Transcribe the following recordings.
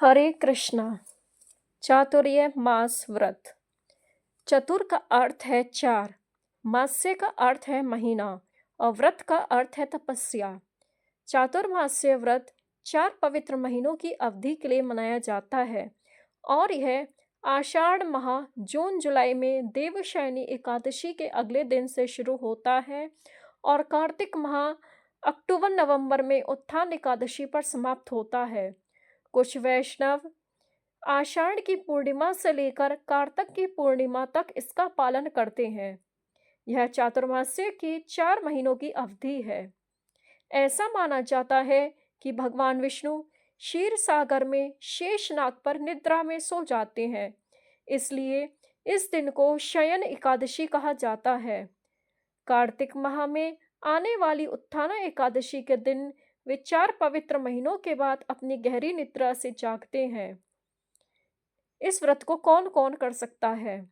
हरे कृष्णा। चातुर्य मास व्रत। चतुर का अर्थ है चार, मास्य का अर्थ है महीना और व्रत का अर्थ है तपस्या। चातुर्मास्य व्रत 4 पवित्र महीनों की अवधि के लिए मनाया जाता है और यह आषाढ़ माह जून जुलाई में देवशयनी एकादशी के अगले दिन से शुरू होता है और कार्तिक माह अक्टूबर नवंबर में उत्थान एकादशी पर समाप्त होता है। कुछ वैष्णव आषाढ़ की पूर्णिमा से लेकर कार्तिक की पूर्णिमा तक इसका पालन करते हैं। यह चातुर्मास्य की 4 महीनों की अवधि है। ऐसा माना जाता है कि भगवान विष्णु क्षीर सागर में शेषनाग पर निद्रा में सो जाते हैं, इसलिए इस दिन को शयन एकादशी कहा जाता है। कार्तिक माह में आने वाली उत्थाना एकादशी के दिन वे 4 पवित्र महीनों के बाद अपनी गहरी निद्रा से जागते हैं। इस व्रत को कौन कौन कर सकता है?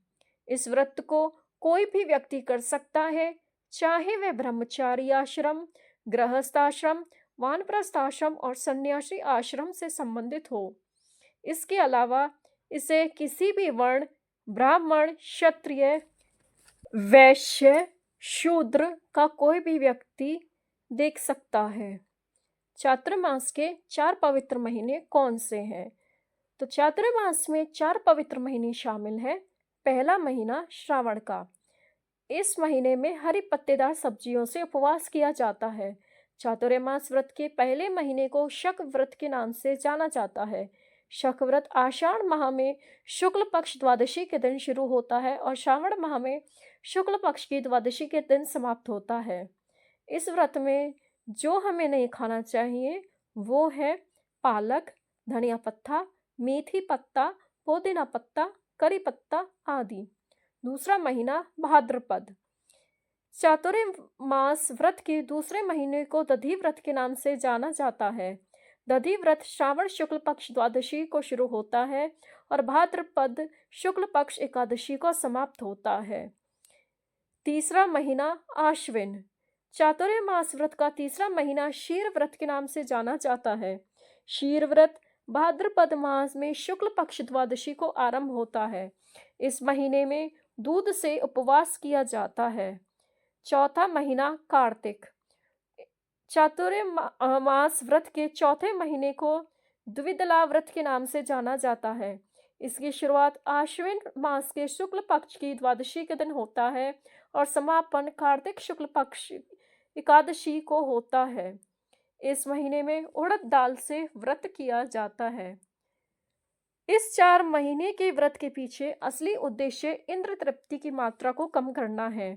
इस व्रत को कोई भी व्यक्ति कर सकता है, चाहे वह ब्रह्मचारी आश्रम, गृहस्थ आश्रम, वानप्रस्थ आश्रम और सन्यासी आश्रम से संबंधित हो। इसके अलावा इसे किसी भी वर्ण, ब्राह्मण, क्षत्रिय, वैश्य, शूद्र का कोई भी व्यक्ति देख सकता है। चातुर्मास के 4 पवित्र महीने कौन से हैं? तो चातुर्मास में 4 पवित्र महीने शामिल हैं। पहला महीना श्रावण का। इस महीने में हरी पत्तेदार सब्जियों से उपवास किया जाता है। चातुर्मास व्रत के पहले महीने को शक व्रत के नाम से जाना जाता है। शक व्रत आषाढ़ माह में शुक्ल पक्ष द्वादशी के दिन शुरू होता है और श्रावण माह में शुक्ल पक्ष की द्वादशी के दिन समाप्त होता है। इस व्रत में जो हमें नहीं खाना चाहिए वो है पालक, धनिया पत्ता, मेथी पत्ता, पुदीना पत्ता, करी पत्ता आदि। दूसरा महीना भाद्रपद। चातुर्मास व्रत के दूसरे महीने को दधी व्रत के नाम से जाना जाता है। दधी व्रत श्रावण शुक्ल पक्ष द्वादशी को शुरू होता है और भाद्रपद शुक्ल पक्ष एकादशी को समाप्त होता है। तीसरा महीना आश्विन। चातुर्मास व्रत का तीसरा महीना क्षीर व्रत के नाम से जाना जाता है। क्षीर व्रत भाद्रपद मास में शुक्ल पक्ष द्वादशी को आरंभ होता है। इस महीने में दूध से उपवास किया जाता है। चौथा महीना कार्तिक। चातुर्मास व्रत के चौथे महीने को द्विदला व्रत के नाम से जाना जाता है। इसकी शुरुआत आश्विन मास के शुक्ल पक्ष की द्वादशी के दिन होता है और समापन कार्तिक शुक्ल पक्ष एकादशी को होता है। इस महीने में उड़द दाल से व्रत किया जाता है। इस 4 महीने के व्रत के पीछे असली उद्देश्य इंद्र तृप्ति की मात्रा को कम करना है।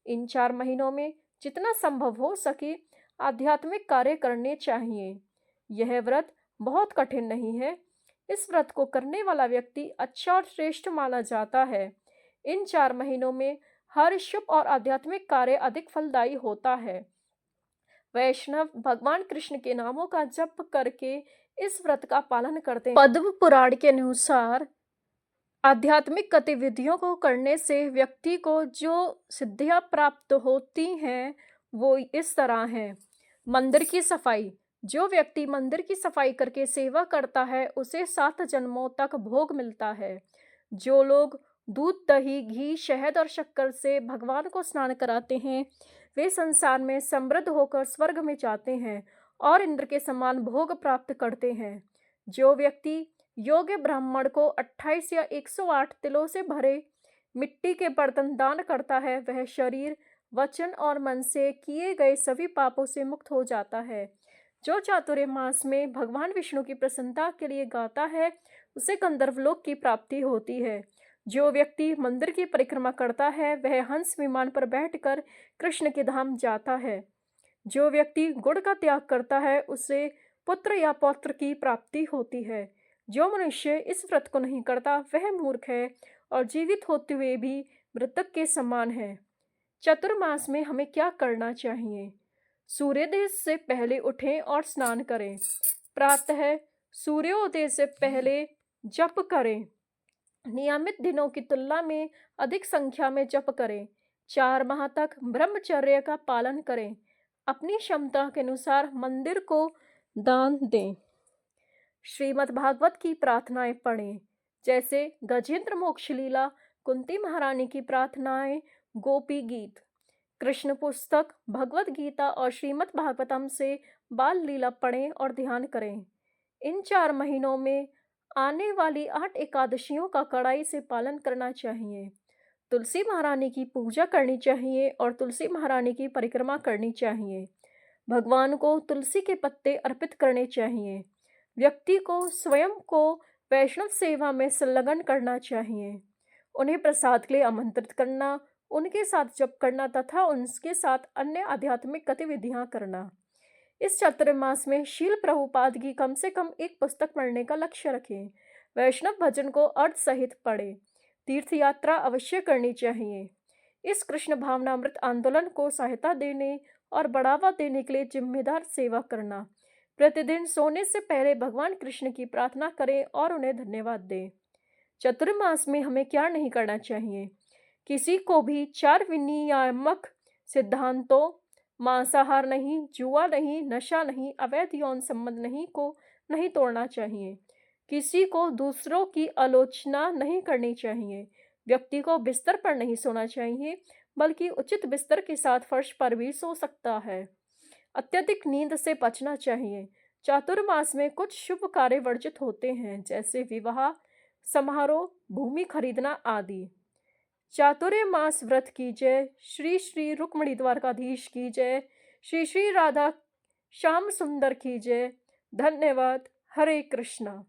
इन 4 महीनों में जितना संभव हो सके आध्यात्मिक कार्य करने चाहिए। यह व्रत बहुत कठिन नहीं है। इस व्रत को करने वाला व्यक्ति अच्छा और श्रेष्ठ माना जाता है। इन 4 महीनों में हर शुभ और आध्यात्मिक कार्य अधिक फलदायी होता है। वैष्णव भगवान कृष्ण के नामों का जप करके इस व्रत का पालन करते हैं। पद्म पुराण के अनुसार आध्यात्मिक गतिविधियों को करने से व्यक्ति को जो सिद्धियां प्राप्त होती हैं वो इस तरह हैं। मंदिर की सफाई। जो व्यक्ति मंदिर की सफाई करके सेवा करता है उसे 7 जन्मों तक भोग मिलता है। जो लोग दूध, दही, घी, शहद और शक्कर से भगवान को स्नान कराते हैं वे संसार में समृद्ध होकर स्वर्ग में जाते हैं और इंद्र के समान भोग प्राप्त करते हैं। जो व्यक्ति योग्य ब्राह्मण को 28 या 108 तिलों से भरे मिट्टी के बर्तन दान करता है वह शरीर, वचन और मन से किए गए सभी पापों से मुक्त हो जाता है। जो चातुर्मास में भगवान विष्णु की प्रसन्नता के लिए गाता है उसे गंधर्वलोक की प्राप्ति होती है। जो व्यक्ति मंदिर की परिक्रमा करता है वह हंस विमान पर बैठकर कृष्ण के धाम जाता है। जो व्यक्ति गुड़ का त्याग करता है उसे पुत्र या पौत्र की प्राप्ति होती है। जो मनुष्य इस व्रत को नहीं करता वह मूर्ख है और जीवित होते हुए भी मृतक के समान है। चतुर्मास में हमें क्या करना चाहिए? सूर्योदय से पहले उठें और स्नान करें। प्रातः सूर्योदय से पहले जप करें। नियमित दिनों की तुलना में अधिक संख्या में जप करें। 4 माह तक ब्रह्मचर्य का पालन करें। अपनी क्षमता के अनुसार मंदिर को दान दें। श्रीमद् भागवत की प्रार्थनाएं पढ़ें, जैसे गजेंद्र मोक्ष लीला, कुंती महारानी की प्रार्थनाएं, गोपी गीत। कृष्ण पुस्तक, भगवत गीता और श्रीमद् भागवतम से बाल लीला पढ़ें और ध्यान करें। इन 4 महीनों में आने वाली 8 एकादशियों का कड़ाई से पालन करना चाहिए। तुलसी महारानी की पूजा करनी चाहिए और तुलसी महारानी की परिक्रमा करनी चाहिए। भगवान को तुलसी के पत्ते अर्पित करने चाहिए। व्यक्ति को स्वयं को वैष्णव सेवा में संलग्न करना चाहिए। उन्हें प्रसाद के लिए आमंत्रित करना, उनके साथ जप करना तथा उनके साथ अन्य आध्यात्मिक गतिविधियां करना। इस चातुर्मास में शील प्रभुपाद की कम से कम एक पुस्तक पढ़ने का लक्ष्य रखें। वैष्णव भजन को अर्थ सहित पढ़ें। तीर्थ यात्रा अवश्य करनी चाहिए। इस कृष्ण भावनामृत आंदोलन को सहायता देने और बढ़ावा देने के लिए जिम्मेदार सेवा करना। प्रतिदिन सोने से पहले भगवान कृष्ण की प्रार्थना करें और उन्हें धन्यवाद दें। चतुर्मास में हमें क्या नहीं करना चाहिए? किसी को भी 4 विनियामक सिद्धांतों, मांसाहार नहीं, जुआ नहीं, नशा नहीं, अवैध यौन संबंध नहीं को नहीं तोड़ना चाहिए। किसी को दूसरों की आलोचना नहीं करनी चाहिए। व्यक्ति को बिस्तर पर नहीं सोना चाहिए, बल्कि उचित बिस्तर के साथ फर्श पर भी सो सकता है। अत्यधिक नींद से बचना चाहिए। चातुर्मास में कुछ शुभ कार्य वर्जित होते हैं, जैसे विवाह समारोह, भूमि खरीदना आदि। चातुर्मास व्रत की जय। श्री श्री रुक्मिणी द्वारकाधीश की जय। श्री श्री राधा श्याम सुंदर की जय। धन्यवाद। हरे कृष्णा।